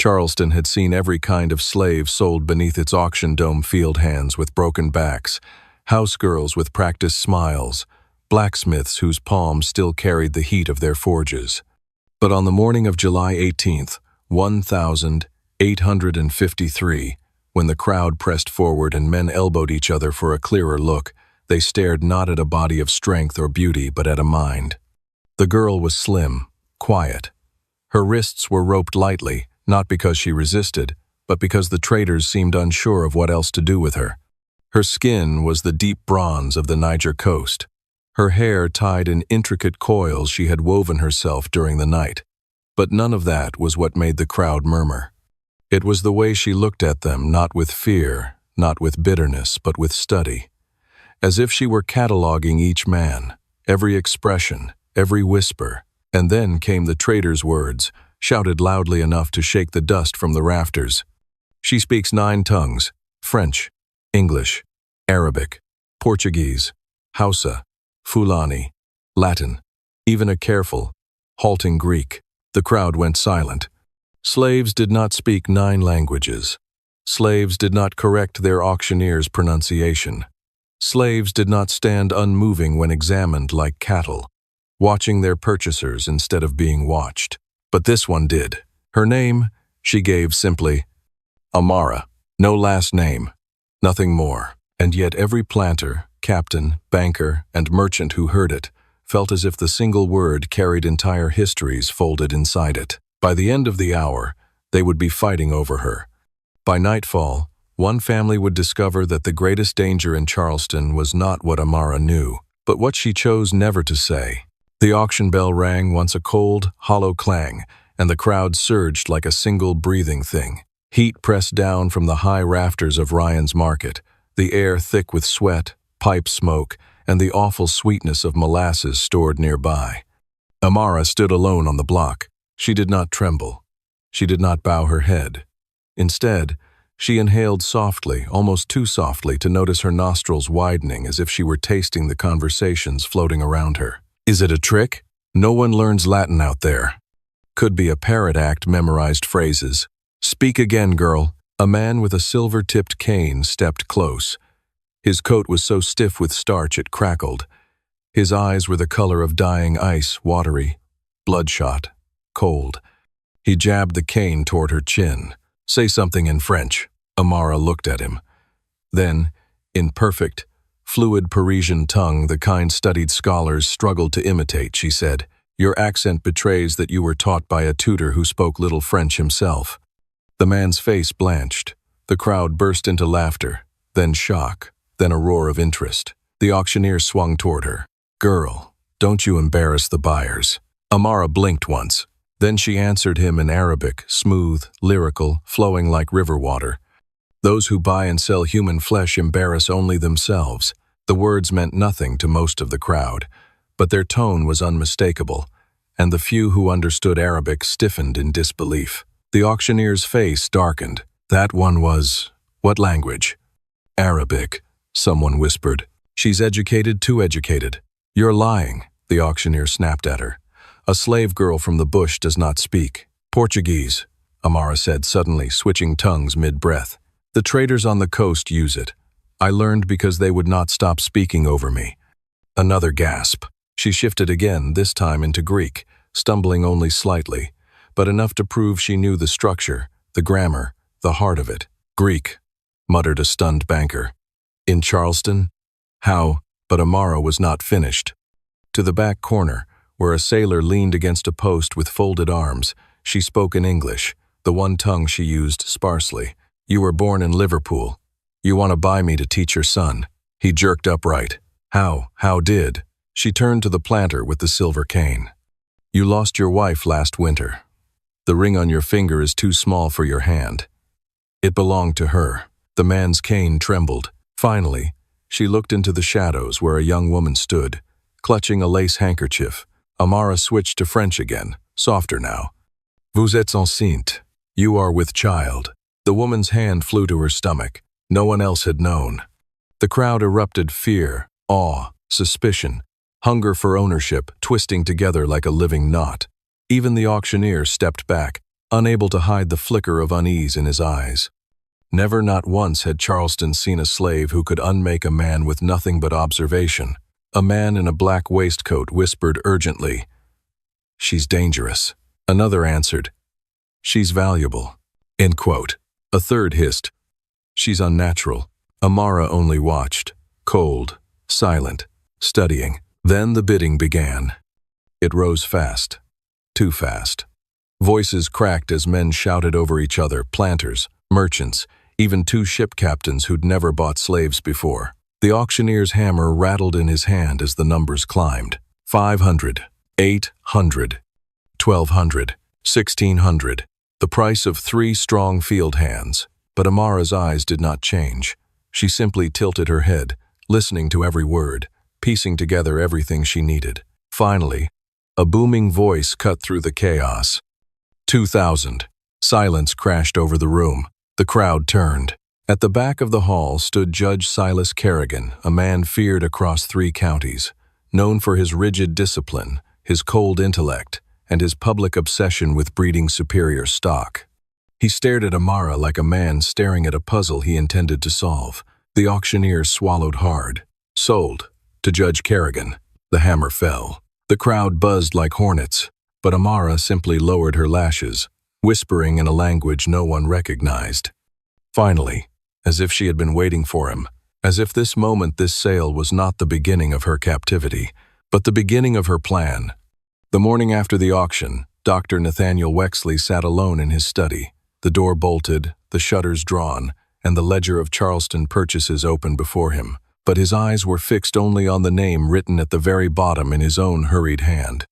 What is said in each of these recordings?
Charleston had seen every kind of slave sold beneath its auction dome, field hands with broken backs, house girls with practiced smiles, blacksmiths whose palms still carried the heat of their forges. But on the morning of July 18th, 1853, when the crowd pressed forward and men elbowed each other for a clearer look, they stared not at a body of strength or beauty, but at a mind. The girl was slim, quiet. Her wrists were roped lightly, not because she resisted, but because the traders seemed unsure of what else to do with her. Her skin was the deep bronze of the Niger coast. Her hair tied in intricate coils she had woven herself during the night. But none of that was what made the crowd murmur. It was the way she looked at them, not with fear, not with bitterness, but with study. As if she were cataloging each man, every expression, every whisper. And then came the trader's words, shouted loudly enough to shake the dust from the rafters. She speaks 9 tongues: French, English, Arabic, Portuguese, Hausa, Fulani, Latin, even a careful, halting Greek. The crowd went silent. Slaves did not speak 9 languages. Slaves did not correct their auctioneer's pronunciation. Slaves did not stand unmoving when examined like cattle, watching their purchasers instead of being watched. But this one did. Her name, she gave simply, Amara. No last name, nothing more. And yet every planter, captain, banker, and merchant who heard it felt as if the single word carried entire histories folded inside it. By the end of the hour, they would be fighting over her. By nightfall, one family would discover that the greatest danger in Charleston was not what Amara knew, but what she chose never to say. The auction bell rang once, a cold, hollow clang, and the crowd surged like a single breathing thing. Heat pressed down from the high rafters of Ryan's Market, the air thick with sweat, pipe smoke, and the awful sweetness of molasses stored nearby. Amara stood alone on the block. She did not tremble. She did not bow her head. Instead, she inhaled softly, almost too softly to notice her nostrils widening as if she were tasting the conversations floating around her. Is it a trick? No one learns Latin out there. Could be a parrot act, memorized phrases. Speak again, girl. A man with a silver-tipped cane stepped close. His coat was so stiff with starch it crackled. His eyes were the color of dying ice, watery, bloodshot, cold. He jabbed the cane toward her chin. Say something in French. Amara looked at him. Then, in perfect, fluid Parisian tongue the kind studied scholars struggled to imitate, she said, "Your accent betrays that you were taught by a tutor who spoke little French himself." The man's face blanched. The crowd burst into laughter, then shock, then a roar of interest. The auctioneer swung toward her. "Girl, don't you embarrass the buyers." Amara blinked once. Then she answered him in Arabic, smooth, lyrical, flowing like river water. "Those who buy and sell human flesh embarrass only themselves." The words meant nothing to most of the crowd, but their tone was unmistakable, and the few who understood Arabic stiffened in disbelief. The auctioneer's face darkened. That one was... what language? Arabic, someone whispered. "She's educated, too educated." "You're lying," the auctioneer snapped at her. "A slave girl from the bush does not speak." "Portuguese," Amara said suddenly, switching tongues mid-breath. "The traders on the coast use it. I learned because they would not stop speaking over me." Another gasp. She shifted again, this time into Greek, stumbling only slightly, but enough to prove she knew the structure, the grammar, the heart of it. "Greek," muttered a stunned banker. "In Charleston? How?" But Amara was not finished. To the back corner, where a sailor leaned against a post with folded arms, she spoke in English, the one tongue she used sparsely. "You were born in Liverpool. You want to buy me to teach your son." He jerked upright. How did?" She turned to the planter with the silver cane. "You lost your wife last winter. The ring on your finger is too small for your hand. It belonged to her." The man's cane trembled. Finally, she looked into the shadows where a young woman stood, clutching a lace handkerchief. Amara switched to French again, softer now. "Vous êtes enceinte. You are with child." The woman's hand flew to her stomach. No one else had known. The crowd erupted, fear, awe, suspicion, hunger for ownership, twisting together like a living knot. Even the auctioneer stepped back, unable to hide the flicker of unease in his eyes. Never, not once, had Charleston seen a slave who could unmake a man with nothing but observation. A man in a black waistcoat whispered urgently, "She's dangerous." Another answered, "She's valuable." End quote. A third hissed, "She's unnatural." Amara only watched, cold, silent, studying. Then the bidding began. It rose fast, too fast. Voices cracked as men shouted over each other, planters, merchants, even two ship captains who'd never bought slaves before. The auctioneer's hammer rattled in his hand as the numbers climbed. 500, 800, 1,200, 1,600. The price of 3 strong field hands. But Amara's eyes did not change. She simply tilted her head, listening to every word, piecing together everything she needed. Finally, a booming voice cut through the chaos. 2,000. Silence crashed over the room. The crowd turned. At the back of the hall stood Judge Silas Kerrigan, a man feared across 3 counties, known for his rigid discipline, his cold intellect, and his public obsession with breeding superior stock. He stared at Amara like a man staring at a puzzle he intended to solve. The auctioneer swallowed hard. "Sold. To Judge Kerrigan." The hammer fell. The crowd buzzed like hornets, but Amara simply lowered her lashes, whispering in a language no one recognized. Finally, as if she had been waiting for him, as if this moment, this sale, was not the beginning of her captivity, but the beginning of her plan. The morning after the auction, Dr. Nathaniel Wexley sat alone in his study, the door bolted, the shutters drawn, and the ledger of Charleston purchases open before him. But his eyes were fixed only on the name written at the very bottom in his own hurried hand.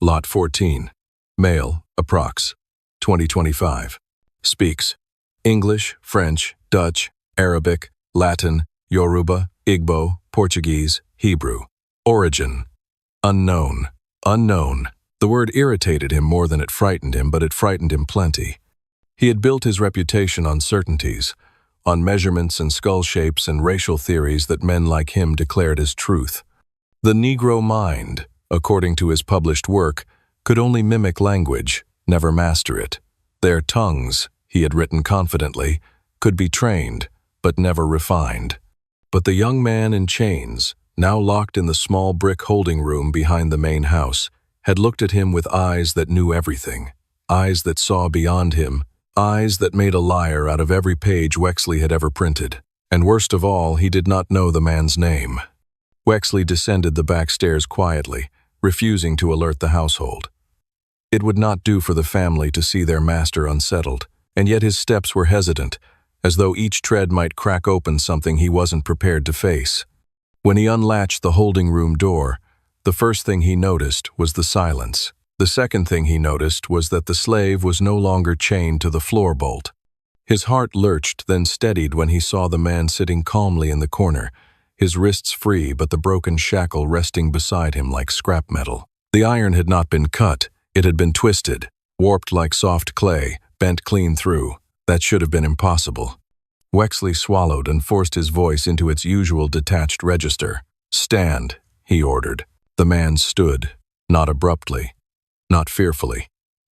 Lot 14. Male, approx. 2025. Speaks English, French, Dutch, Arabic, Latin, Yoruba, Igbo, Portuguese, Hebrew. Origin: unknown. Unknown. The word irritated him more than it frightened him, but it frightened him plenty. He had built his reputation on certainties, on measurements and skull shapes and racial theories that men like him declared as truth. The Negro mind, according to his published work, could only mimic language, never master it. Their tongues, he had written confidently, could be trained, but never refined. But the young man in chains, now locked in the small brick holding room behind the main house, had looked at him with eyes that knew everything, eyes that saw beyond him, eyes that made a liar out of every page Wexley had ever printed. And worst of all, he did not know the man's name. Wexley descended the back stairs quietly, refusing to alert the household. It would not do for the family to see their master unsettled, and yet his steps were hesitant, as though each tread might crack open something he wasn't prepared to face. When he unlatched the holding room door, the first thing he noticed was the silence. The second thing he noticed was that the slave was no longer chained to the floor bolt. His heart lurched, then steadied when he saw the man sitting calmly in the corner, his wrists free but the broken shackle resting beside him like scrap metal. The iron had not been cut, it had been twisted, warped like soft clay, bent clean through. That should have been impossible. Wexley swallowed and forced his voice into its usual detached register. "Stand," he ordered. The man stood, not abruptly, not fearfully,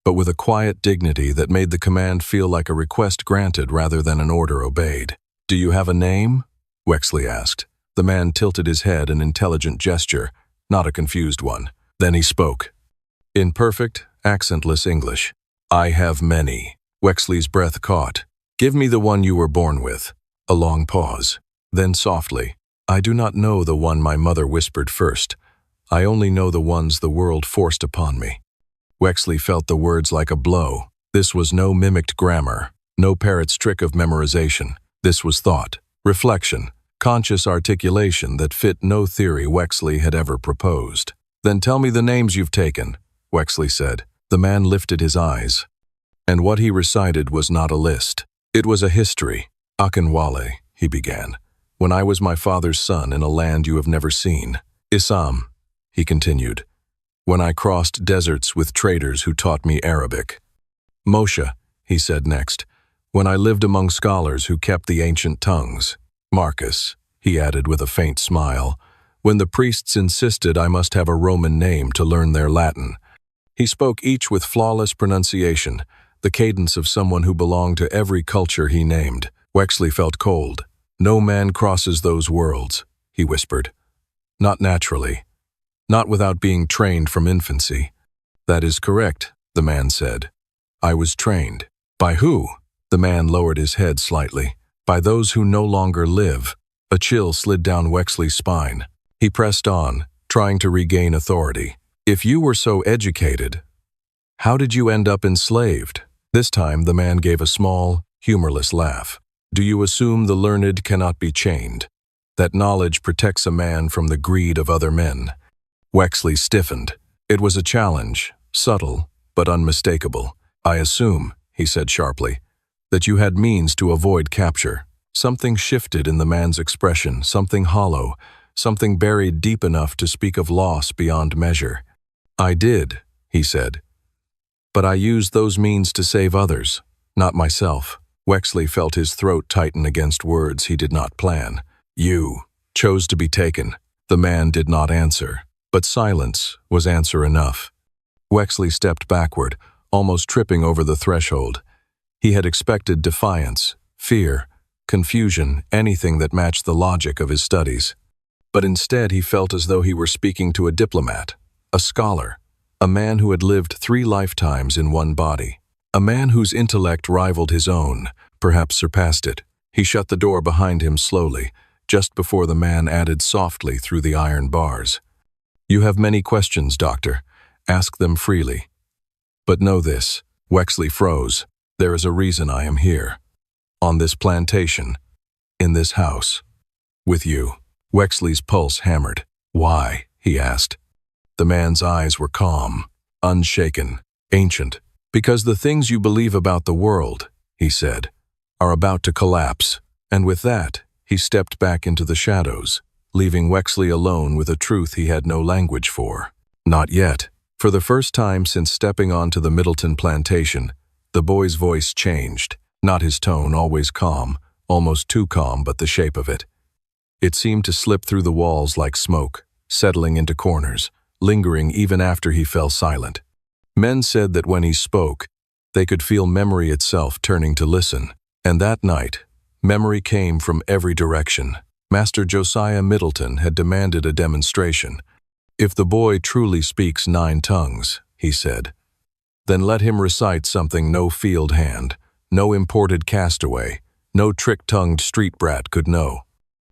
but with a quiet dignity that made the command feel like a request granted rather than an order obeyed. "Do you have a name?" Wexley asked. The man tilted his head, an intelligent gesture, not a confused one. Then he spoke. In perfect, accentless English. "I have many." Wexley's breath caught. "Give me the one you were born with." A long pause. Then softly, "I do not know the one my mother whispered first. I only know the ones the world forced upon me." Wexley felt the words like a blow. This was no mimicked grammar, no parrot's trick of memorization. This was thought, reflection, conscious articulation that fit no theory Wexley had ever proposed. "Then tell me the names you've taken," Wexley said. The man lifted his eyes. And what he recited was not a list. It was a history. "Akinwale," he began, "when I was my father's son in a land you have never seen. Isam," he continued, "when I crossed deserts with traders who taught me Arabic. Moshe," he said next, "when I lived among scholars who kept the ancient tongues. Marcus," he added with a faint smile, "when the priests insisted I must have a Roman name to learn their Latin." He spoke each with flawless pronunciation, the cadence of someone who belonged to every culture he named. Wexley felt cold. "No man crosses those worlds," he whispered. "Not naturally. Not without being trained from infancy." "That is correct," the man said. "I was trained." "By who?" The man lowered his head slightly. "By those who no longer live." A chill slid down Wexley's spine. He pressed on, trying to regain authority. "If you were so educated, how did you end up enslaved?" This time the man gave a small, humorless laugh. "Do you assume the learned cannot be chained? That knowledge protects a man from the greed of other men?" Wexley stiffened. It was a challenge, subtle, but unmistakable. "I assume," he said sharply, "that you had means to avoid capture." Something shifted in the man's expression, something hollow, something buried deep enough to speak of loss beyond measure. "I did," he said. "But I used those means to save others, not myself." Wexley felt his throat tighten against words he did not plan. "You chose to be taken." The man did not answer, but silence was answer enough. Wexley stepped backward, almost tripping over the threshold. He had expected defiance, fear, confusion, anything that matched the logic of his studies. But instead he felt as though he were speaking to a diplomat, a scholar, a man who had lived 3 lifetimes in one body, a man whose intellect rivaled his own, perhaps surpassed it. He shut the door behind him slowly, just before the man added softly through the iron bars. "You have many questions, Doctor. Ask them freely. But know this," Wexley froze, "there is a reason I am here. On this plantation, in this house, with you." Wexley's pulse hammered. "Why?" he asked. The man's eyes were calm, unshaken, ancient. "Because the things you believe about the world," he said, "are about to collapse." And with that, he stepped back into the shadows, leaving Wexley alone with a truth he had no language for. Not yet. For the first time since stepping onto the Middleton plantation, the boy's voice changed. Not his tone, always calm, almost too calm, but the shape of it. It seemed to slip through the walls like smoke, settling into corners, lingering even after he fell silent. Men said that when he spoke, they could feel memory itself turning to listen. And that night, memory came from every direction. Master Josiah Middleton had demanded a demonstration. "If the boy truly speaks 9 tongues," he said, "then let him recite something no field hand, no imported castaway, no trick-tongued street brat could know."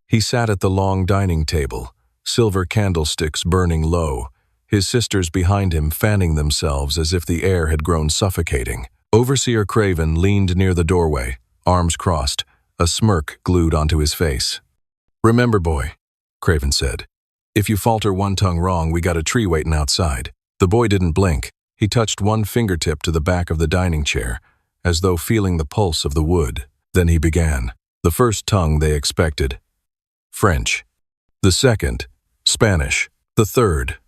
He sat at the long dining table, silver candlesticks burning low, his sisters behind him fanning themselves as if the air had grown suffocating. Overseer Craven leaned near the doorway, arms crossed, a smirk glued onto his face. "Remember, boy," Craven said, "if you falter one tongue wrong, we got a tree waiting outside." The boy didn't blink. He touched one fingertip to the back of the dining chair, as though feeling the pulse of the wood. Then he began. The first tongue they expected, French. The second, Spanish. The third,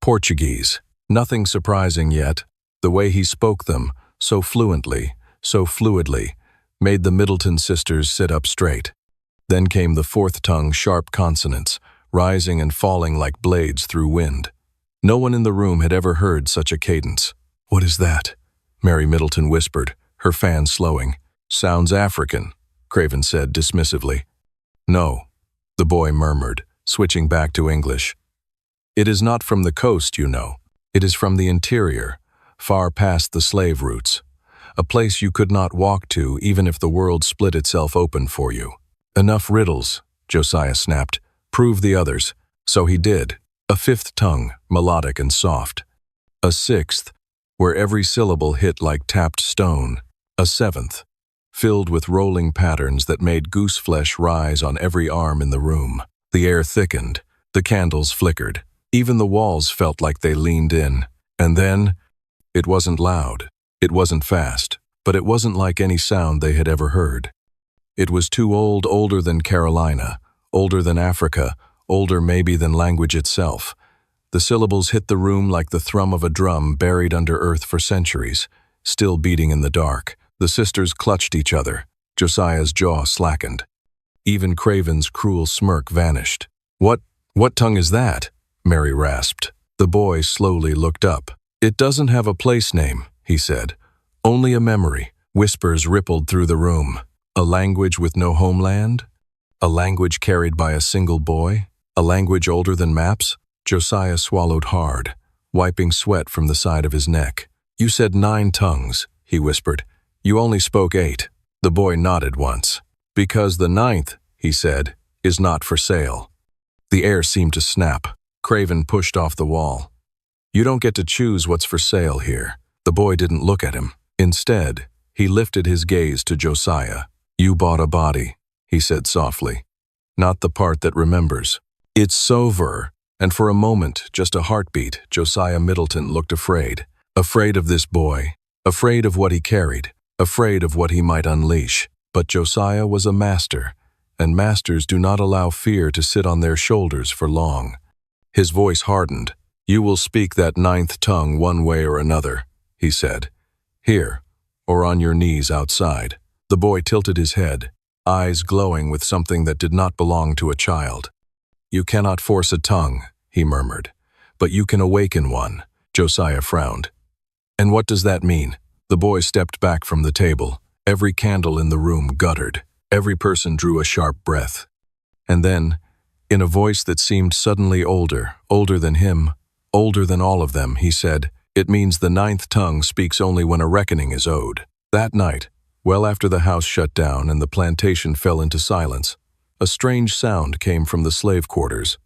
Portuguese. Nothing surprising yet. The way he spoke them, so fluently, so fluidly, made the Middleton sisters sit up straight. Then came the fourth tongue, sharp consonants, rising and falling like blades through wind. No one in the room had ever heard such a cadence. "What is that?" Mary Middleton whispered, her fan slowing. "Sounds African," Craven said dismissively. "No," the boy murmured, switching back to English. "It is not from the coast, you know. It is from the interior, far past the slave routes. A place you could not walk to even if the world split itself open for you." "Enough riddles," Josiah snapped. "Prove the others." So he did. A fifth tongue, melodic and soft. A sixth, where every syllable hit like tapped stone. A seventh, filled with rolling patterns that made goose flesh rise on every arm in the room. The air thickened. The candles flickered. Even the walls felt like they leaned in. And then, it wasn't loud. It wasn't fast. But it wasn't like any sound they had ever heard. It was too old, older than Carolina, older than Africa, older maybe than language itself. The syllables hit the room like the thrum of a drum buried under earth for centuries, still beating in the dark. The sisters clutched each other. Josiah's jaw slackened. Even Craven's cruel smirk vanished. What tongue is that?" Mary rasped. The boy slowly looked up. "It doesn't have a place name," he said. Only a memory. Whispers rippled through the room. A language with no homeland? A language carried by a single boy? A language older than maps? Josiah swallowed hard, wiping sweat from the side of his neck. You said 9 tongues, he whispered. You only spoke 8. The boy nodded once. Because the 9th, he said, is not for sale. The air seemed to snap. Craven pushed off the wall. You don't get to choose what's for sale here. The boy didn't look at him. Instead, he lifted his gaze to Josiah. You bought a body, he said softly. Not the part that remembers. It's over. And for a moment, just a heartbeat, Josiah Middleton looked afraid. Afraid of this boy. Afraid of what he carried. Afraid of what he might unleash. But Josiah was a master, and masters do not allow fear to sit on their shoulders for long. His voice hardened. You will speak that 9th tongue one way or another, he said. Here, or on your knees outside. The boy tilted his head, eyes glowing with something that did not belong to a child. You cannot force a tongue, he murmured, but you can awaken one. Josiah frowned. And what does that mean? The boy stepped back from the table. Every candle in the room guttered. Every person drew a sharp breath. And then, in a voice that seemed suddenly older than him, older than all of them, he said, It means the 9th tongue speaks only when a reckoning is owed. That night, well after the house shut down and the plantation fell into silence, a strange sound came from the slave quarters.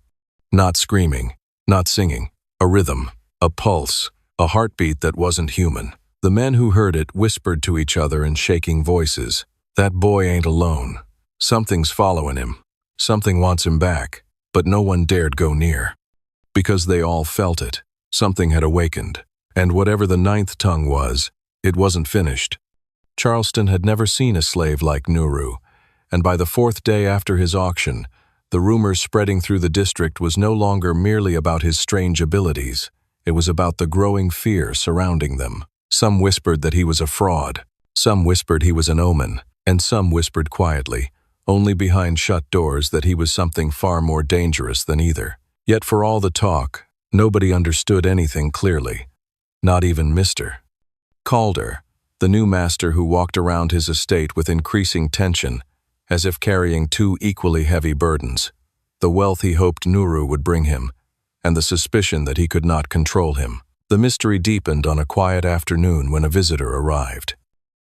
Not screaming, not singing, a rhythm, a pulse, a heartbeat that wasn't human. The men who heard it whispered to each other in shaking voices. That boy ain't alone. Something's following him. Something wants him back, but no one dared go near. Because they all felt it. Something had awakened. And whatever the 9th tongue was, it wasn't finished. Charleston had never seen a slave like Nuru, and by the 4th day after his auction, the rumor spreading through the district was no longer merely about his strange abilities. It was about the growing fear surrounding them. Some whispered that he was a fraud. Some whispered he was an omen. And some whispered quietly, only behind shut doors, that he was something far more dangerous than either. Yet for all the talk, nobody understood anything clearly. Not even Mr. Calder, the new master who walked around his estate with increasing tension, as if carrying 2 equally heavy burdens. The wealth he hoped Nuru would bring him, and the suspicion that he could not control him. The mystery deepened on a quiet afternoon when a visitor arrived.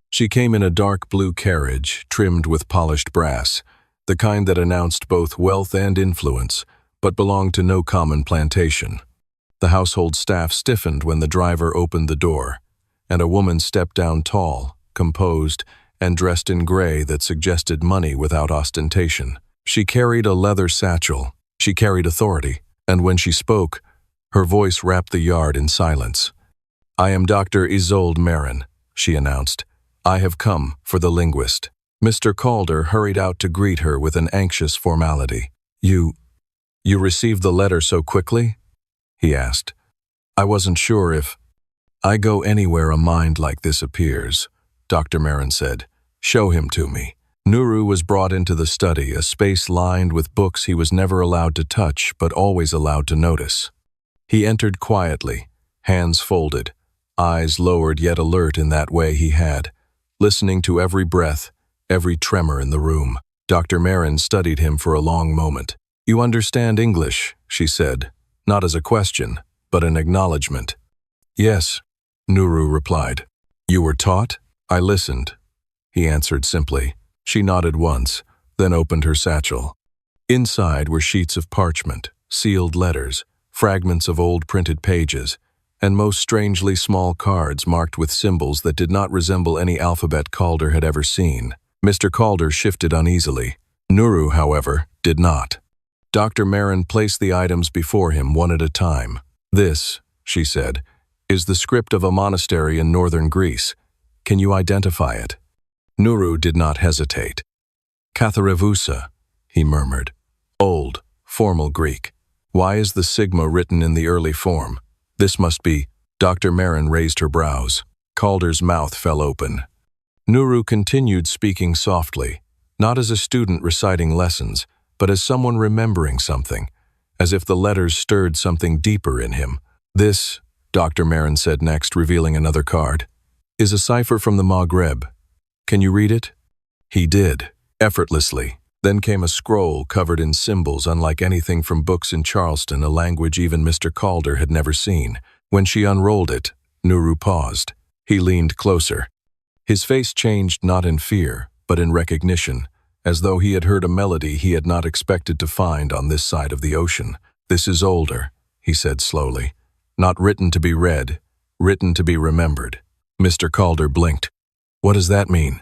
She came in a dark blue carriage, trimmed with polished brass, the kind that announced both wealth and influence, but belonged to no common plantation. The household staff stiffened when the driver opened the door, and a woman stepped down tall, composed, and dressed in gray that suggested money without ostentation. She carried a leather satchel. She carried authority, and when she spoke, her voice wrapped the yard in silence. I am Dr. Isolde Marin, she announced. I have come for the linguist. Mr. Calder hurried out to greet her with an anxious formality. You received the letter so quickly? He asked. I wasn't sure if... I go anywhere a mind like this appears, Dr. Marin said. Show him to me. Nuru was brought into the study, a space lined with books he was never allowed to touch but always allowed to notice. He entered quietly, hands folded, eyes lowered yet alert in that way he had, listening to every breath, every tremor in the room. Dr. Marin studied him for a long moment. You understand English, she said, not as a question, but an acknowledgement. Yes, Nuru replied. You were taught? I listened, he answered simply. She nodded once, then opened her satchel. Inside were sheets of parchment, sealed letters, fragments of old printed pages, and most strangely small cards marked with symbols that did not resemble any alphabet Calder had ever seen. Mr. Calder shifted uneasily. Nuru, however, did not. Dr. Marin placed the items before him one at a time. This, she said, is the script of a monastery in northern Greece. Can you identify it? Nuru did not hesitate. Katharevousa, he murmured. Old, formal Greek. Why is the sigma written in the early form? This must be... Dr. Marin raised her brows. Calder's mouth fell open. Nuru continued speaking softly, not as a student reciting lessons, but as someone remembering something, as if the letters stirred something deeper in him. This, Dr. Marin said next, revealing another card. Is a cipher from the Maghreb. Can you read it? He did, effortlessly. Then came a scroll covered in symbols unlike anything from books in Charleston, a language even Mr. Calder had never seen. When she unrolled it, Nuru paused. He leaned closer. His face changed not in fear, but in recognition, as though he had heard a melody he had not expected to find on this side of the ocean. This is older, he said slowly. Not written to be read, written to be remembered. Mr. Calder blinked. What does that mean?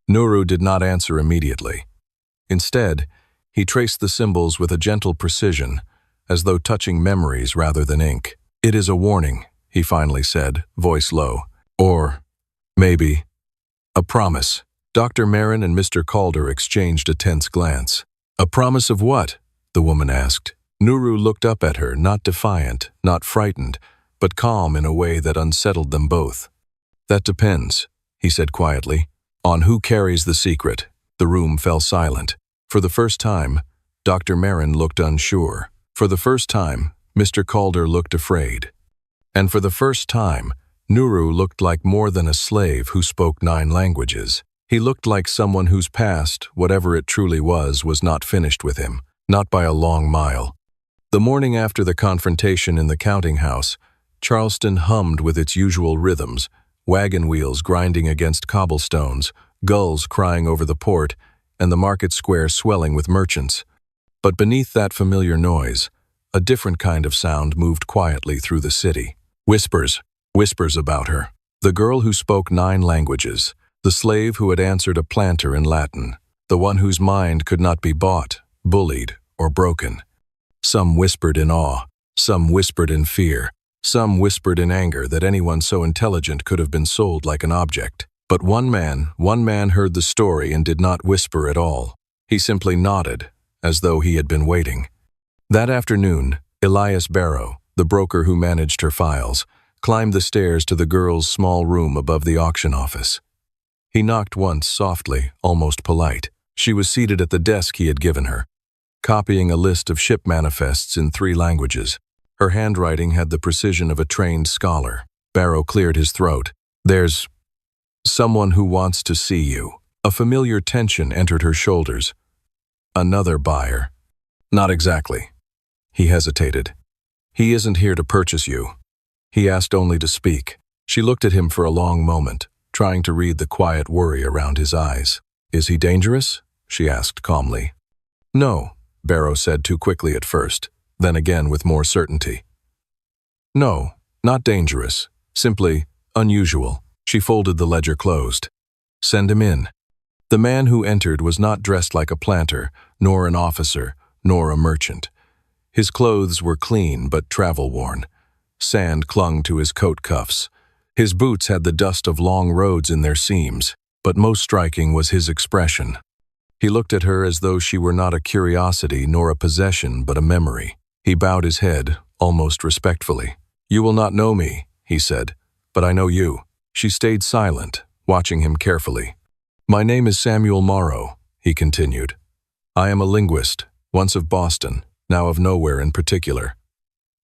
Nuru did not answer immediately. Instead, he traced the symbols with a gentle precision, as though touching memories rather than ink. It is a warning, he finally said, voice low. Or, maybe, a promise. Dr. Marin and Mr. Calder exchanged a tense glance. A promise of what? The woman asked. Nuru looked up at her, not defiant, not frightened, but calm in a way that unsettled them both. That depends, he said quietly, on who carries the secret. The room fell silent. For the first time, Dr. Marin looked unsure. For the first time, Mr. Calder looked afraid. And for the first time, Nuru looked like more than a slave who spoke 9 languages. He looked like someone whose past, whatever it truly was not finished with him, not by a long mile. The morning after the confrontation in the counting house, Charleston hummed with its usual rhythms, wagon wheels grinding against cobblestones, gulls crying over the port, and the market square swelling with merchants. But beneath that familiar noise, a different kind of sound moved quietly through the city. Whispers about her. The girl who spoke 9 languages, the slave who had answered a planter in Latin, the one whose mind could not be bought, bullied, or broken. Some whispered in awe, some whispered in fear, some whispered in anger that anyone so intelligent could have been sold like an object. But one man heard the story and did not whisper at all. He simply nodded, as though he had been waiting. That afternoon, Elias Barrow, the broker who managed her files, climbed the stairs to the girl's small room above the auction office. He knocked once softly, almost polite. She was seated at the desk he had given her, copying a list of ship manifests in 3 languages. Her handwriting had the precision of a trained scholar. Barrow cleared his throat. There's someone who wants to see you. A familiar tension entered her shoulders. Another buyer. Not exactly. He hesitated. He isn't here to purchase you. He asked only to speak. She looked at him for a long moment, trying to read the quiet worry around his eyes. Is he dangerous? She asked calmly. No, Barrow said too quickly at first, then again with more certainty. No, not dangerous. Simply unusual. She folded the ledger closed. Send him in. The man who entered was not dressed like a planter, nor an officer, nor a merchant. His clothes were clean but travel-worn. Sand clung to his coat cuffs. His boots had the dust of long roads in their seams, but most striking was his expression. He looked at her as though she were not a curiosity nor a possession but a memory. He bowed his head, almost respectfully. You will not know me, he said, but I know you. She stayed silent, watching him carefully. My name is Samuel Morrow, he continued. I am a linguist, once of Boston, now of nowhere in particular.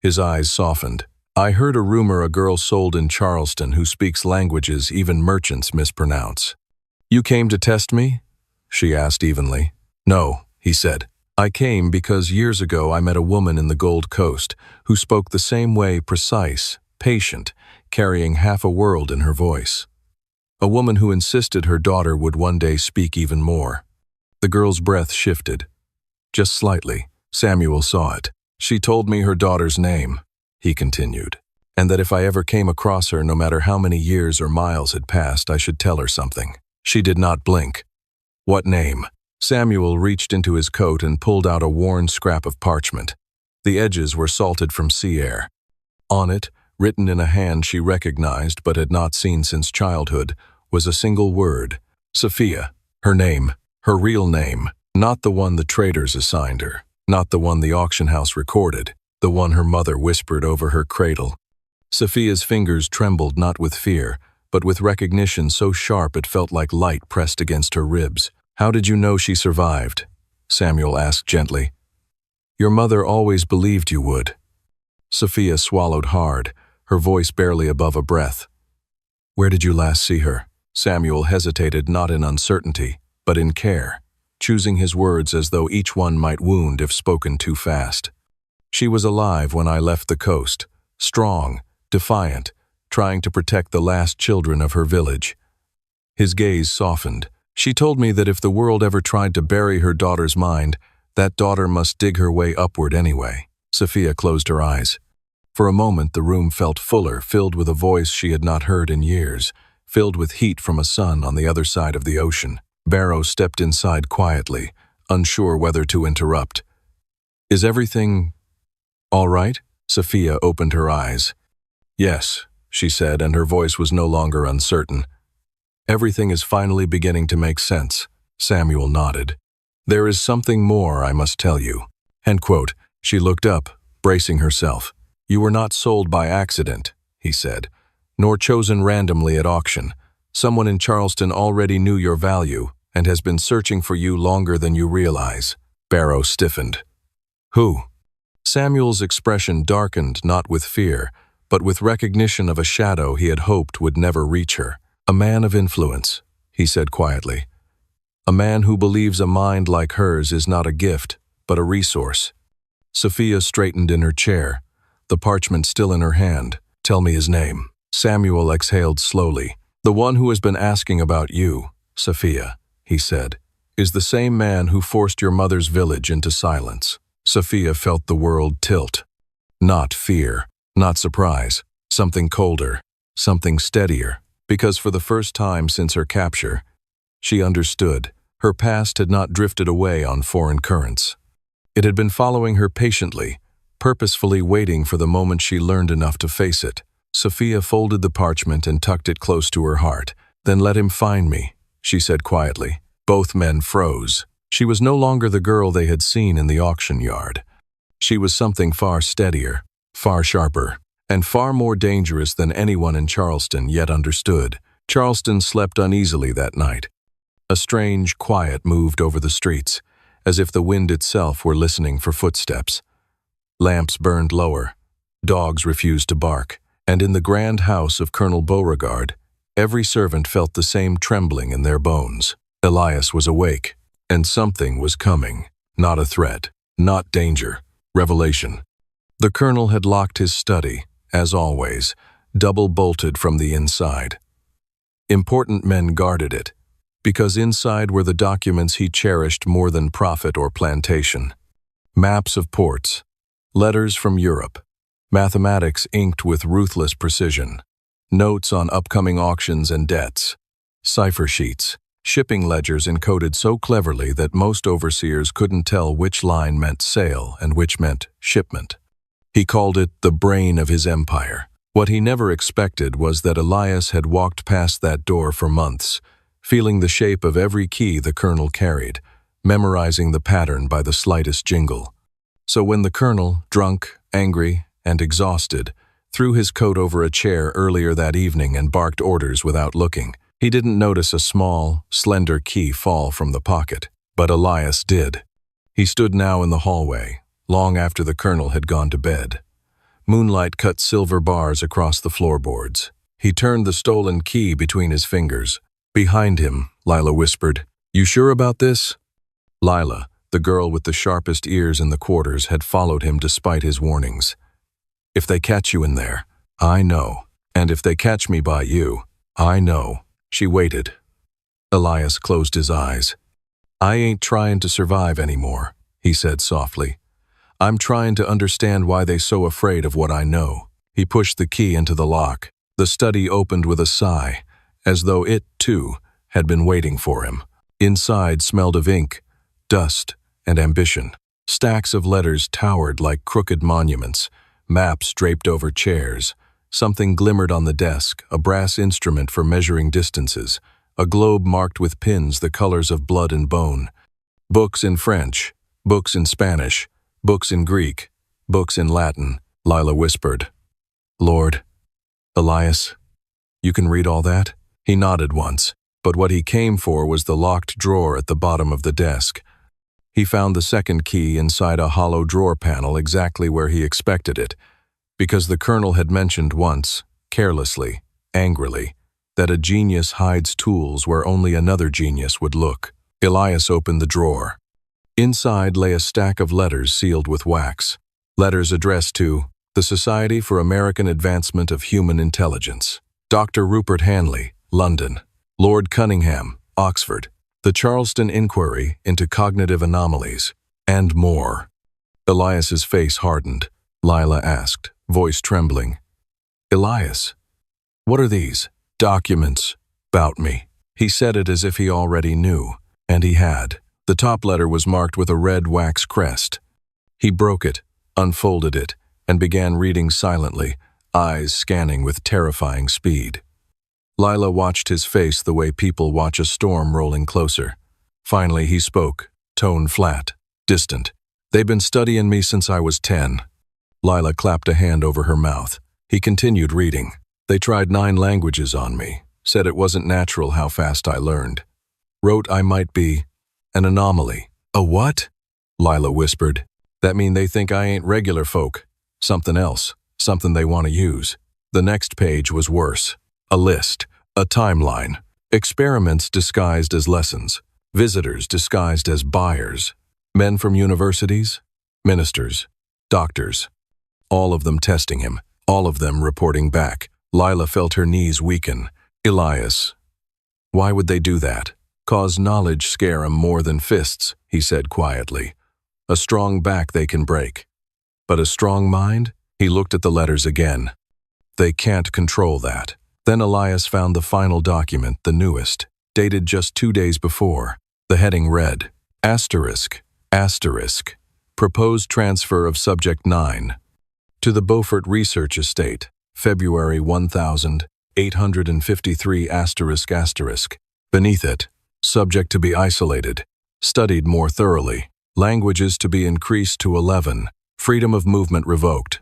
His eyes softened. I heard a rumor a girl sold in Charleston who speaks languages even merchants mispronounce. You came to test me? She asked evenly. No, he said. I came because years ago I met a woman in the Gold Coast who spoke the same way, precise, patient, carrying half a world in her voice. A woman who insisted her daughter would one day speak even more. The girl's breath shifted. Just slightly. Samuel saw it. She told me her daughter's name, he continued, and that if I ever came across her, no matter how many years or miles had passed, I should tell her something. She did not blink. What name? Samuel reached into his coat and pulled out a worn scrap of parchment. The edges were salted from sea air. On it, written in a hand she recognized but had not seen since childhood, was a single word. Sophia. Her name. Her real name. Not the one the traders assigned her. Not the one the auction house recorded. The one her mother whispered over her cradle. Sophia's fingers trembled not with fear, but with recognition so sharp it felt like light pressed against her ribs. How did you know she survived? Samuel asked gently. Your mother always believed you would. Sophia swallowed hard, her voice barely above a breath. Where did you last see her? Samuel hesitated not in uncertainty, but in care, choosing his words as though each one might wound if spoken too fast. She was alive when I left the coast, strong, defiant, trying to protect the last children of her village. His gaze softened. She told me that if the world ever tried to bury her daughter's mind, that daughter must dig her way upward anyway. Sophia closed her eyes. For a moment the room felt fuller, filled with a voice she had not heard in years, filled with heat from a sun on the other side of the ocean. Barrow stepped inside quietly, unsure whether to interrupt. Is everything all right? Sophia opened her eyes. Yes, she said, and her voice was no longer uncertain. Everything is finally beginning to make sense. Samuel nodded. There is something more I must tell you. End quote. She looked up, bracing herself. You were not sold by accident, he said, nor chosen randomly at auction. Someone in Charleston already knew your value and has been searching for you longer than you realize. Barrow stiffened. Who? Samuel's expression darkened not with fear, but with recognition of a shadow he had hoped would never reach her. A man of influence, he said quietly. A man who believes a mind like hers is not a gift, but a resource. Sophia straightened in her chair, the parchment still in her hand. Tell me his name. Samuel exhaled slowly. The one who has been asking about you, Sophia, he said, is the same man who forced your mother's village into silence. Sophia felt the world tilt. Not fear, not surprise, something colder, something steadier, because for the first time since her capture, she understood. Her past had not drifted away on foreign currents. It had been following her patiently, purposefully waiting for the moment she learned enough to face it. Sophia folded the parchment and tucked it close to her heart. Then let him find me, she said quietly. Both men froze. She was no longer the girl they had seen in the auction yard. She was something far steadier, far sharper, and far more dangerous than anyone in Charleston yet understood. Charleston slept uneasily that night. A strange quiet moved over the streets, as if the wind itself were listening for footsteps. Lamps burned lower, dogs refused to bark, and in the grand house of Colonel Beauregard, every servant felt the same trembling in their bones. Elias was awake, and something was coming. Not a threat, not danger, revelation. The colonel had locked his study, as always, double-bolted from the inside. Important men guarded it, because inside were the documents he cherished more than profit or plantation. Maps of ports, letters from Europe, mathematics inked with ruthless precision, notes on upcoming auctions and debts, cipher sheets, shipping ledgers encoded so cleverly that most overseers couldn't tell which line meant sale and which meant shipment. He called it the brain of his empire. What he never expected was that Elias had walked past that door for months, feeling the shape of every key the colonel carried, memorizing the pattern by the slightest jingle. So when the colonel, drunk, angry, and exhausted, threw his coat over a chair earlier that evening and barked orders without looking, he didn't notice a small, slender key fall from the pocket. But Elias did. He stood now in the hallway, long after the colonel had gone to bed. Moonlight cut silver bars across the floorboards. He turned the stolen key between his fingers. Behind him, Lila whispered, "You sure about this?" Lila, the girl with the sharpest ears in the quarters, had followed him despite his warnings. "If they catch you in there, I know. And if they catch me by you, I know." She waited. Elias closed his eyes. "I ain't trying to survive anymore," he said softly. "I'm trying to understand why they so afraid of what I know." He pushed the key into the lock. The study opened with a sigh, as though it, too, had been waiting for him. Inside smelled of ink, dust, and ambition. Stacks of letters towered like crooked monuments, maps draped over chairs. Something glimmered on the desk, a brass instrument for measuring distances, a globe marked with pins the colors of blood and bone. Books in French, books in Spanish, books in Greek, books in Latin. Lila whispered, "Lord, Elias, you can read all that?" He nodded once, but what he came for was the locked drawer at the bottom of the desk. He found the second key inside a hollow drawer panel exactly where he expected it, because the colonel had mentioned once, carelessly, angrily, that a genius hides tools where only another genius would look. Elias opened the drawer. Inside lay a stack of letters sealed with wax. Letters addressed to the Society for American Advancement of Human Intelligence, Dr. Rupert Hanley, London, Lord Cunningham, Oxford, the Charleston Inquiry into Cognitive Anomalies, and more. Elias's face hardened. Lila asked, voice trembling, "Elias, what are these documents about me?" He said it as if he already knew, and he had. The top letter was marked with a red wax crest. He broke it, unfolded it, and began reading silently, eyes scanning with terrifying speed. Lila watched his face the way people watch a storm rolling closer. Finally he spoke, tone flat, distant. "They've been studying me since I was 10. Lila clapped a hand over her mouth. He continued reading. "They tried 9 languages on me, said it wasn't natural how fast I learned. Wrote I might be an anomaly." "A what?" Lila whispered. "That mean they think I ain't regular folk. Something else, something they want to use." The next page was worse. A list, a timeline, experiments disguised as lessons, visitors disguised as buyers, men from universities, ministers, doctors, all of them testing him, all of them reporting back. Lila felt her knees weaken. "Elias, why would they do that? Cause knowledge scare 'em more than fists," he said quietly. "A strong back they can break. But a strong mind?" He looked at the letters again. "They can't control that." Then Elias found the final document, the newest, dated just 2 days before. The heading read, "Asterisk, asterisk, proposed transfer of Subject 9 to the Beaufort Research Estate, February 1853 asterisk asterisk." Beneath it, subject to be isolated, studied more thoroughly, languages to be increased to 11, freedom of movement revoked,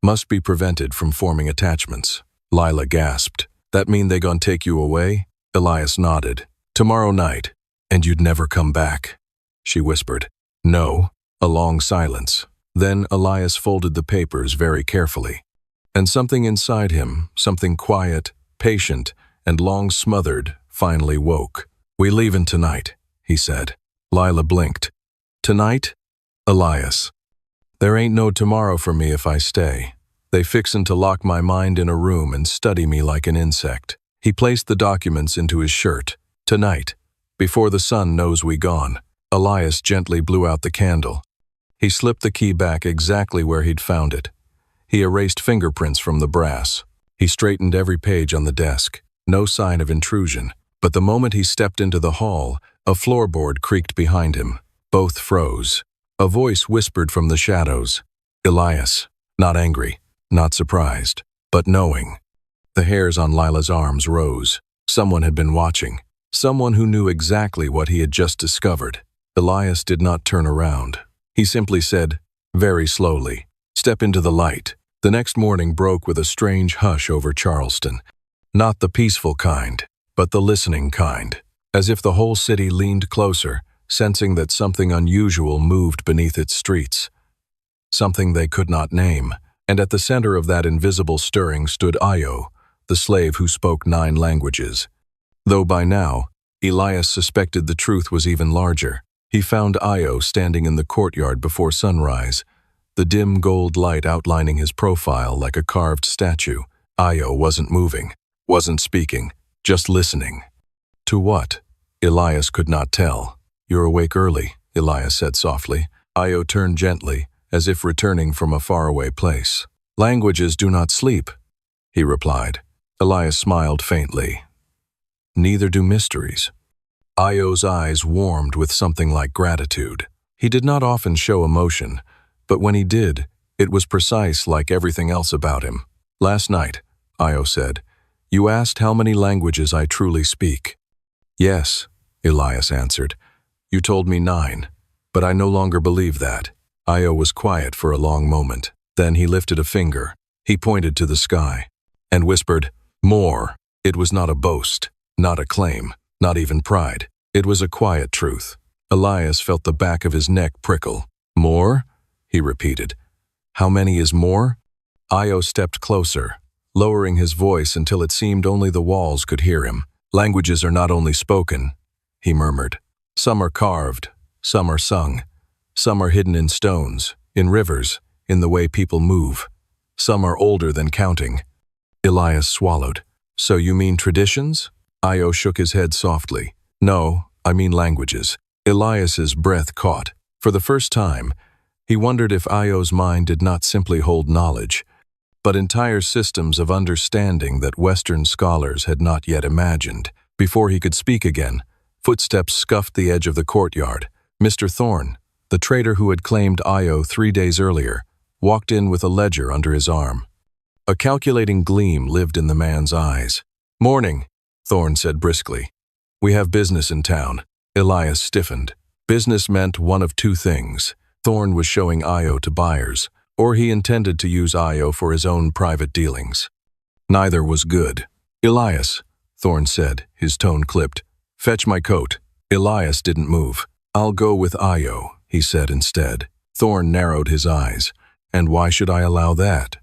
must be prevented from forming attachments. Lila gasped. "That mean they gon' take you away?" Elias nodded. "Tomorrow night, and you'd never come back," she whispered. "No." A long silence. Then Elias folded the papers very carefully. And something inside him, something quiet, patient, and long smothered, finally woke. "We leavin' tonight," he said. Lila blinked. "Tonight?" "Elias, there ain't no tomorrow for me if I stay. They fixin' to lock my mind in a room and study me like an insect." He placed the documents into his shirt. "Tonight, before the sun knows we gone." Elias gently blew out the candle. He slipped the key back exactly where he'd found it. He erased fingerprints from the brass. He straightened every page on the desk. No sign of intrusion. But the moment he stepped into the hall, a floorboard creaked behind him. Both froze. A voice whispered from the shadows. "Elias." Not angry, not surprised, but knowing. The hairs on Lila's arms rose. Someone had been watching. Someone who knew exactly what he had just discovered. Elias did not turn around. He simply said, very slowly, "Step into the light." The next morning broke with a strange hush over Charleston. Not the peaceful kind, but the listening kind. As if the whole city leaned closer, sensing that something unusual moved beneath its streets. Something they could not name. And at the center of that invisible stirring stood Io, the slave who spoke 9 languages. Though by now, Elias suspected the truth was even larger. He found Io standing in the courtyard before sunrise, the dim gold light outlining his profile like a carved statue. Io wasn't moving, wasn't speaking, just listening. To what? Elias could not tell. "You're awake early," Elias said softly. Io turned gently, as if returning from a faraway place. "Languages do not sleep," he replied. Elias smiled faintly. "Neither do mysteries." Io's eyes warmed with something like gratitude. He did not often show emotion, but when he did, it was precise like everything else about him. "Last night," Io said, "you asked how many languages I truly speak." "Yes," Elias answered. "You told me 9, but I no longer believe that." Io was quiet for a long moment. Then he lifted a finger. He pointed to the sky and whispered, "More." It was not a boast, not a claim, not even pride. It was a quiet truth. Elias felt the back of his neck prickle. "More?" he repeated. "How many is more?" Io stepped closer. lowering his voice until it seemed only the walls could hear him. "Languages are not only spoken," he murmured. "Some are carved, some are sung. Some are hidden in stones, in rivers, in the way people move. Some are older than counting." Elias swallowed. "So you mean traditions?" Io shook his head softly. "No, I mean languages." Elias's breath caught. For the first time, he wondered if Io's mind did not simply hold knowledge, but entire systems of understanding that Western scholars had not yet imagined. Before he could speak again, footsteps scuffed the edge of the courtyard. Mr. Thorne, the trader who had claimed Io 3 days earlier, walked in with a ledger under his arm. A calculating gleam lived in the man's eyes. "Morning," Thorne said briskly. "We have business in town." Elias stiffened. Business meant one of two things. Thorne was showing Io to buyers, or he intended to use Io for his own private dealings. Neither was good. "Elias," Thorne said, his tone clipped, "fetch my coat." Elias didn't move. "I'll go with Io," he said instead. Thorne narrowed his eyes. "And why should I allow that?"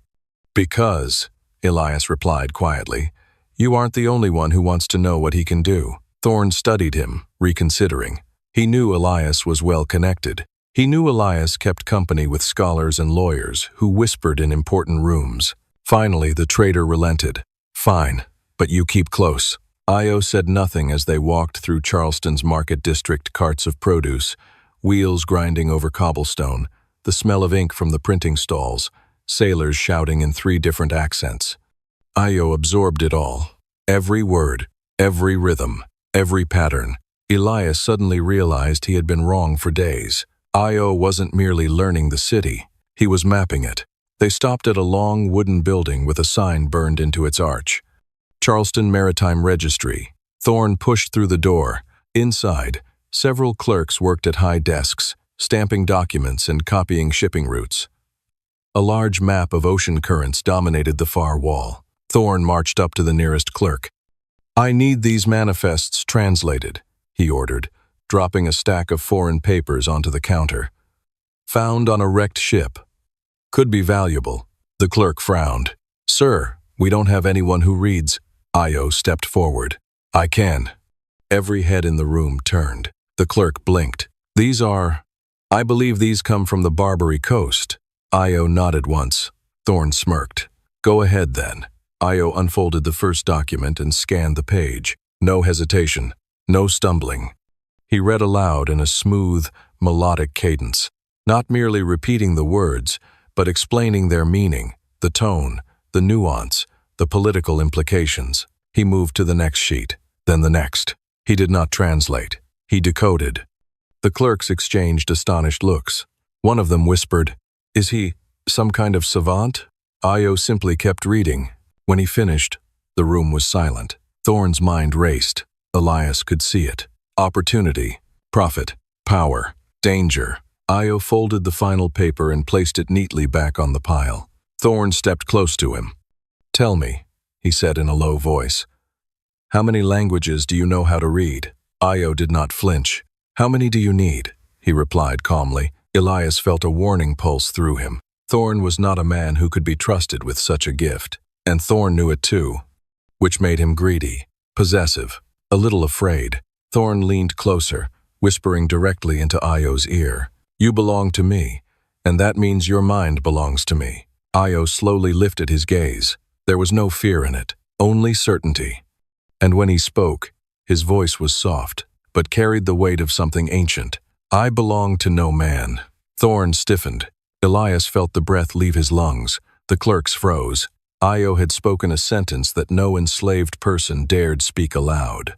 "Because," Elias replied quietly, "you aren't the only one who wants to know what he can do." Thorne studied him, reconsidering. He knew Elias was well connected. He knew Elias kept company with scholars and lawyers who whispered in important rooms. Finally, the trader relented. "Fine, but you keep close." Io said nothing as they walked through Charleston's market district, carts of produce, wheels grinding over cobblestone, the smell of ink from the printing stalls, sailors shouting in 3 different accents. Io absorbed it all. Every word, every rhythm, every pattern. Elias suddenly realized he had been wrong for days. Io wasn't merely learning the city, he was mapping it. They stopped at a long wooden building with a sign burned into its arch. Charleston Maritime Registry. Thorne pushed through the door. Inside, several clerks worked at high desks, stamping documents and copying shipping routes. A large map of ocean currents dominated the far wall. Thorne marched up to the nearest clerk. "I need these manifests translated," he ordered, dropping a stack of foreign papers onto the counter. "Found on a wrecked ship. Could be valuable." The clerk frowned. "Sir, we don't have anyone who reads." Io stepped forward. "I can." Every head in the room turned. The clerk blinked. I believe these come from the Barbary coast." Io nodded once. Thorne smirked. "Go ahead then." Io unfolded the first document and scanned the page. No hesitation, no stumbling. He read aloud in a smooth, melodic cadence, not merely repeating the words, but explaining their meaning, the tone, the nuance, the political implications. He moved to the next sheet, then the next. He did not translate. He decoded. The clerks exchanged astonished looks. One of them whispered, "Is he some kind of savant?" Io simply kept reading. When he finished, the room was silent. Thorne's mind raced. Elias could see it. Opportunity, profit, power, danger. Io folded the final paper and placed it neatly back on the pile. Thorne stepped close to him. "Tell me," he said in a low voice, "how many languages do you know how to read?" Io did not flinch. "How many do you need?" he replied calmly. Elias felt a warning pulse through him. Thorne was not a man who could be trusted with such a gift, and Thorne knew it too, which made him greedy, possessive, a little afraid. Thorne leaned closer, whispering directly into Io's ear. "You belong to me, and that means your mind belongs to me." Io slowly lifted his gaze. There was no fear in it, only certainty. And when he spoke, his voice was soft, but carried the weight of something ancient. "I belong to no man." Thorne stiffened. Elias felt the breath leave his lungs. The clerks froze. Io had spoken a sentence that no enslaved person dared speak aloud.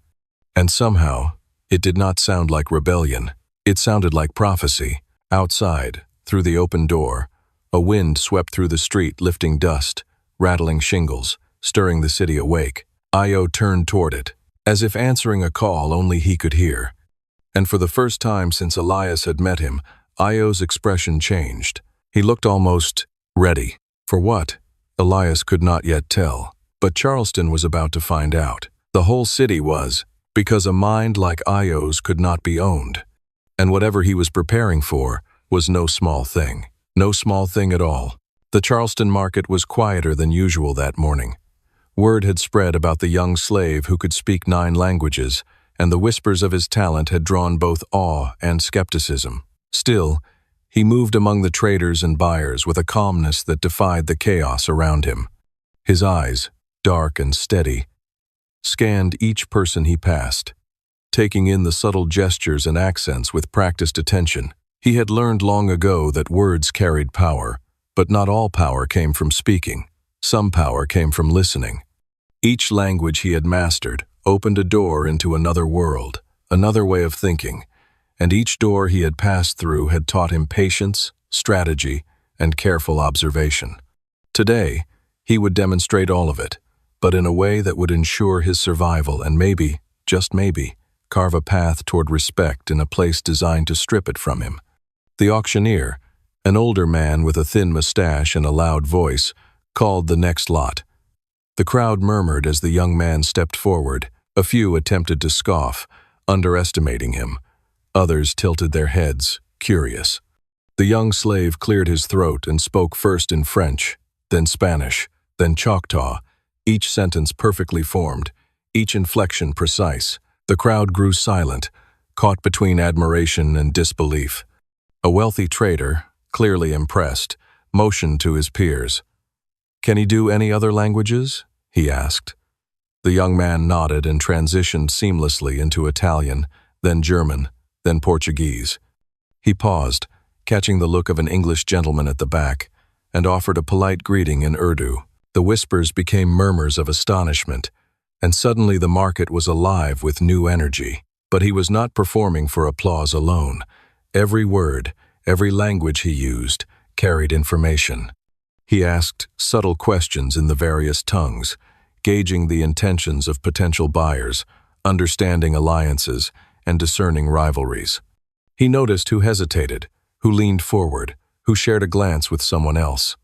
And somehow, it did not sound like rebellion. It sounded like prophecy. Outside, through the open door, a wind swept through the street, lifting dust, rattling shingles, stirring the city awake. Io turned toward it, as if answering a call only he could hear. And for the first time since Elias had met him, Io's expression changed. He looked almost ready. For what? Elias could not yet tell. But Charleston was about to find out. The whole city was, because a mind like Io's could not be owned. And whatever he was preparing for was no small thing. No small thing at all. The Charleston market was quieter than usual that morning. Word had spread about the young slave who could speak 9 languages, and the whispers of his talent had drawn both awe and skepticism. Still, he moved among the traders and buyers with a calmness that defied the chaos around him. His eyes, dark and steady, scanned each person he passed, taking in the subtle gestures and accents with practiced attention. He had learned long ago that words carried power, but not all power came from speaking. Some power came from listening. Each language he had mastered opened a door into another world, another way of thinking, and each door he had passed through had taught him patience, strategy, and careful observation. Today, he would demonstrate all of it, but in a way that would ensure his survival and maybe, just maybe, carve a path toward respect in a place designed to strip it from him. The auctioneer, an older man with a thin mustache and a loud voice, called the next lot. The crowd murmured as the young man stepped forward. A few attempted to scoff, underestimating him. Others tilted their heads, curious. The young slave cleared his throat and spoke first in French, then Spanish, then Choctaw, each sentence perfectly formed, each inflection precise. The crowd grew silent, caught between admiration and disbelief. A wealthy trader, clearly impressed, motioned to his peers. "Can he do any other languages?" he asked. The young man nodded and transitioned seamlessly into Italian, then German, then Portuguese. He paused, catching the look of an English gentleman at the back, and offered a polite greeting in Urdu. The whispers became murmurs of astonishment, and suddenly the market was alive with new energy. But he was not performing for applause alone. Every word, every language he used, carried information. He asked subtle questions in the various tongues, gauging the intentions of potential buyers, understanding alliances, and discerning rivalries. He noticed who hesitated, who leaned forward, who shared a glance with someone else.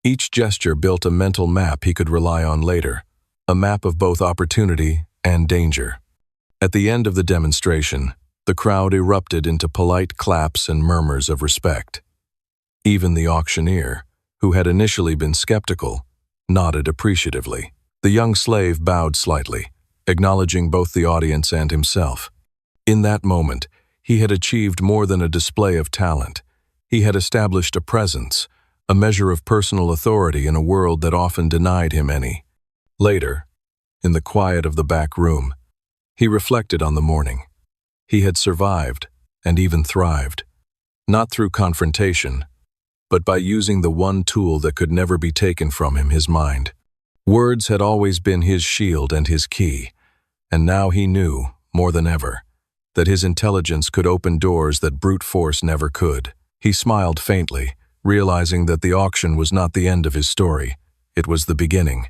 Each gesture built a mental map he could rely on later, a map of both opportunity and danger. At the end of the demonstration, the crowd erupted into polite claps and murmurs of respect. Even the auctioneer, who had initially been skeptical, nodded appreciatively. The young slave bowed slightly, acknowledging both the audience and himself. In that moment, he had achieved more than a display of talent. He had established a presence, a measure of personal authority in a world that often denied him any. Later, in the quiet of the back room, he reflected on the morning. He had survived, and even thrived, not through confrontation, but by using the one tool that could never be taken from him, his mind. Words had always been his shield and his key, and now he knew, more than ever, that his intelligence could open doors that brute force never could. He smiled faintly, realizing that the auction was not the end of his story, it was the beginning.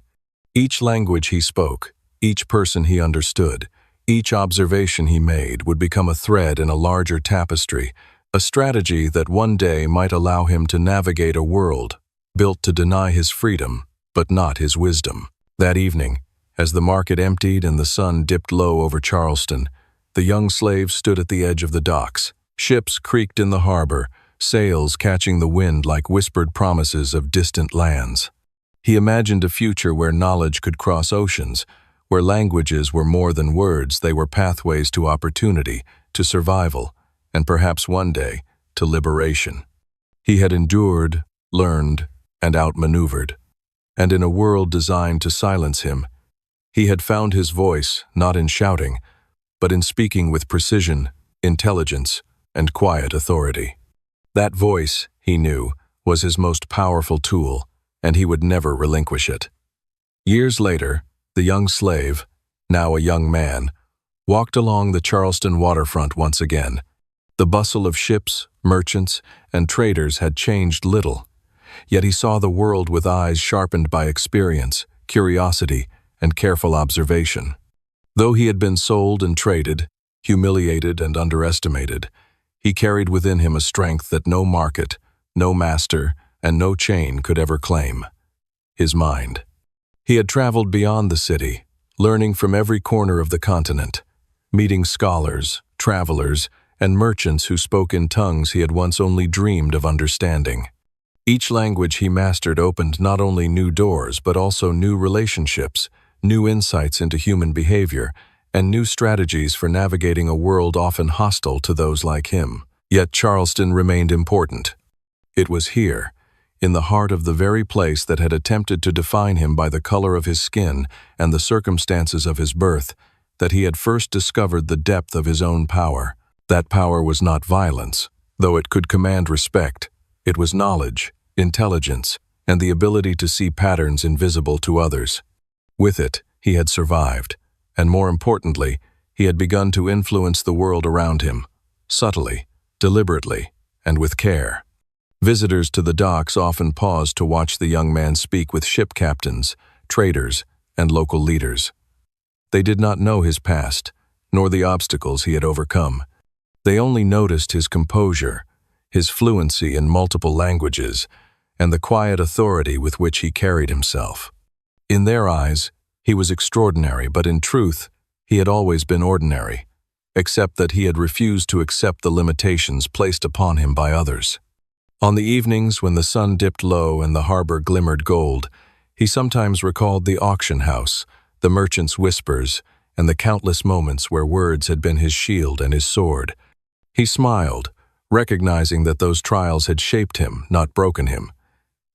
Each language he spoke, each person he understood, each observation he made would become a thread in a larger tapestry, a strategy that one day might allow him to navigate a world built to deny his freedom, but not his wisdom. That evening, as the market emptied and the sun dipped low over Charleston, the young slave stood at the edge of the docks. Ships creaked in the harbor, sails catching the wind like whispered promises of distant lands. He imagined a future where knowledge could cross oceans, where languages were more than words, they were pathways to opportunity, to survival, and perhaps one day, to liberation. He had endured, learned, and outmaneuvered. And in a world designed to silence him, he had found his voice not in shouting, but in speaking with precision, intelligence, and quiet authority. That voice, he knew, was his most powerful tool, and he would never relinquish it. Years later, the young slave, now a young man, walked along the Charleston waterfront once again. The bustle of ships, merchants, and traders had changed little, yet he saw the world with eyes sharpened by experience, curiosity, and careful observation. Though he had been sold and traded, humiliated and underestimated, he carried within him a strength that no market, no master, and no chain could ever claim: his mind. He had traveled beyond the city, learning from every corner of the continent, meeting scholars, travelers, and merchants who spoke in tongues he had once only dreamed of understanding. Each language he mastered opened not only new doors but also new relationships, new insights into human behavior, and new strategies for navigating a world often hostile to those like him. Yet Charleston remained important. It was here, in the heart of the very place that had attempted to define him by the color of his skin and the circumstances of his birth, that he had first discovered the depth of his own power. That power was not violence, though it could command respect. It was knowledge, intelligence, and the ability to see patterns invisible to others. With it, he had survived, and more importantly, he had begun to influence the world around him, subtly, deliberately, and with care. Visitors to the docks often paused to watch the young man speak with ship captains, traders, and local leaders. They did not know his past, nor the obstacles he had overcome. They only noticed his composure, his fluency in multiple languages, and the quiet authority with which he carried himself. In their eyes, he was extraordinary, but in truth, he had always been ordinary, except that he had refused to accept the limitations placed upon him by others. On the evenings when the sun dipped low and the harbor glimmered gold, he sometimes recalled the auction house, the merchant's whispers, and the countless moments where words had been his shield and his sword. He smiled, recognizing that those trials had shaped him, not broken him.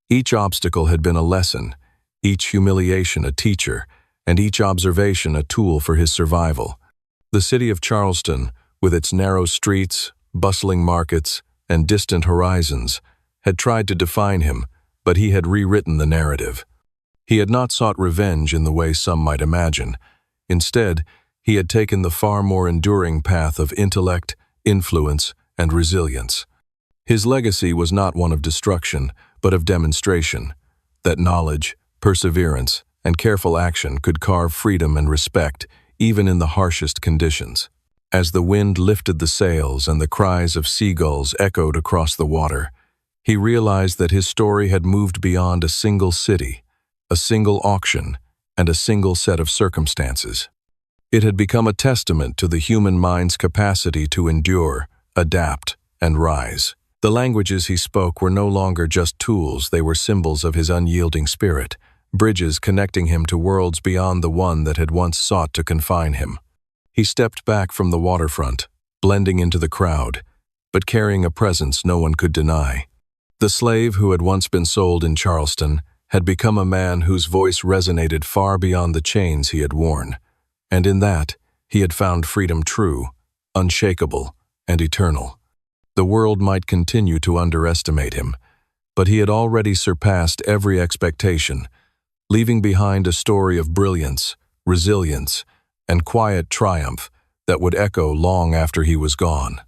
Each obstacle had been a lesson, each humiliation a teacher, and each observation a tool for his survival. The city of Charleston, with its narrow streets, bustling markets, and distant horizons, had tried to define him, but he had rewritten the narrative. He had not sought revenge in the way some might imagine. Instead, he had taken the far more enduring path of intellect, influence, and resilience. His legacy was not one of destruction, but of demonstration, that knowledge, perseverance, and careful action could carve freedom and respect, even in the harshest conditions. As the wind lifted the sails and the cries of seagulls echoed across the water, he realized that his story had moved beyond a single city, a single auction, and a single set of circumstances. It had become a testament to the human mind's capacity to endure, adapt, and rise. The languages he spoke were no longer just tools, they were symbols of his unyielding spirit, bridges connecting him to worlds beyond the one that had once sought to confine him. He stepped back from the waterfront, blending into the crowd, but carrying a presence no one could deny. The slave who had once been sold in Charleston had become a man whose voice resonated far beyond the chains he had worn, and in that, he had found freedom true, unshakable, and eternal. The world might continue to underestimate him, but he had already surpassed every expectation, leaving behind a story of brilliance, resilience, and quiet triumph that would echo long after he was gone.